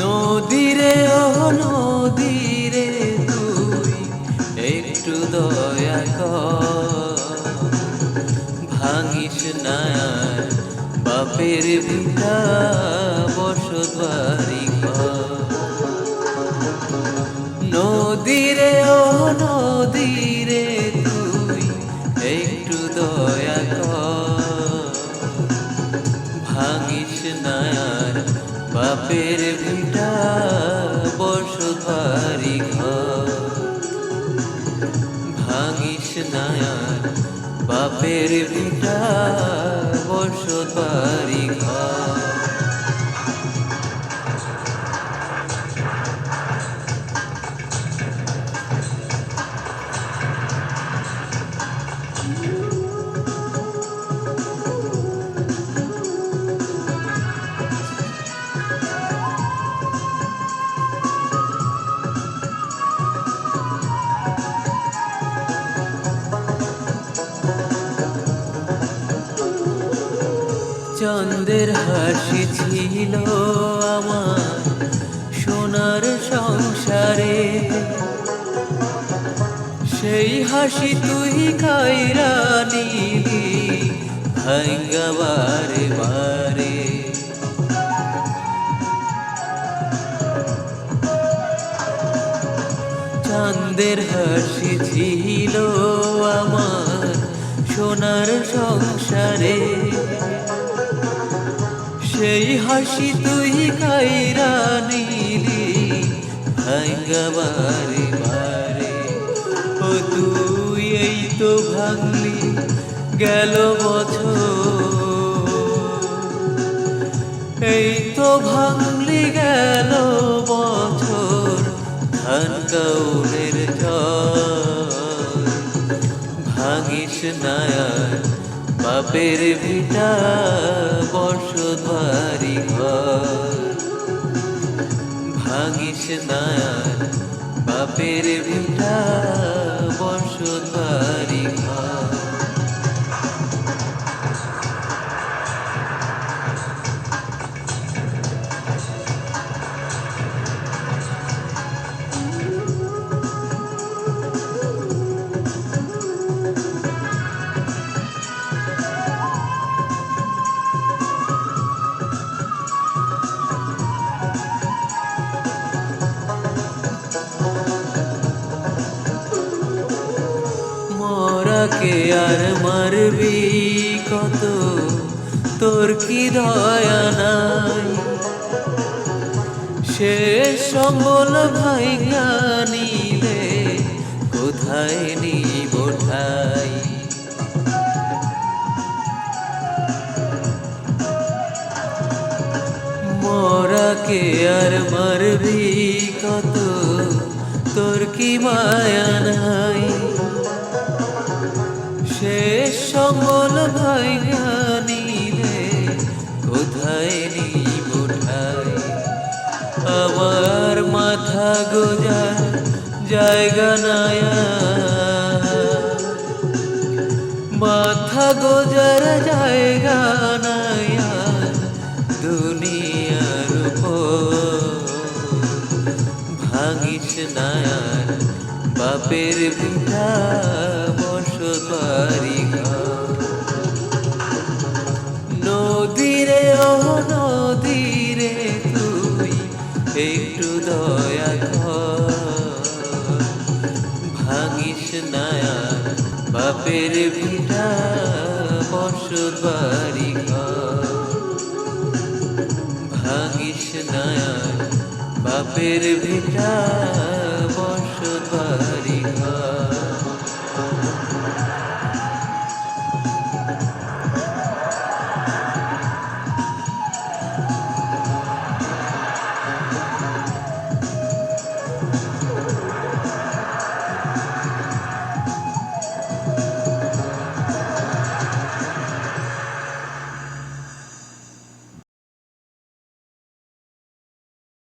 নদীরে ও নদীরে তুই একটু দয়া কর, ভাঙিস না আর বাপের ভিটা বসত বাড়ি ঘর। নদীরে ও নদীরে তুই একটু দয়া কর, ভাঙিস না আর বাপের ভিটা বসত বাড়ি ঘর। ভাঙিস না আর বাপের ভিটা বসত বাড়ি ঘর। চন্দ্রের হাসি ছিল আমার সোনার সংসারে, সেই হাসি তুই কাইরা নিলি ভাঙ্গা বারে বারে। চাঁদের হাসি ছিল আমার সোনার সংসারে, সেই হাসি তুই কাইরা নিলি ভাঙ্গা বারে বারে। ও তুই এই তো ভাঙলি গেল বছর, এই তো ভাঙলি গেল বছর ধান কাউনের ঝড়। ভাঙিস না আর বাপের ভিটা বসত বাড়ি ঘর। ভাঙিস না আর বাপের ভিটা বসত বাড়ি ঘর। মরাকে আর মারবি কত, তোর কি দয়া নাই? শেষ সম্বল ভাইয়া নিলে কোথায় নিব ঠাই? মরাকে আর মারবি কত, তোর কি মায়া নাই? শেষ সম্বল ভাইয়া নিলে কোথায় নিব ঠাই? আমার মাথা গোজার জায়গা নাই, মাথা গোজার জায়গা নাই দুনিয়ার উপর। ভাঙিস না আর বাপের ভিটা বসত বাড়ি ঘর। নদীরে ও নদীরে তুই একটু দয়া কর, ভাঙিস না আর বাপের ভিটা বসত বাড়ি ঘর। ভাঙিস না আর বাপের ভিটা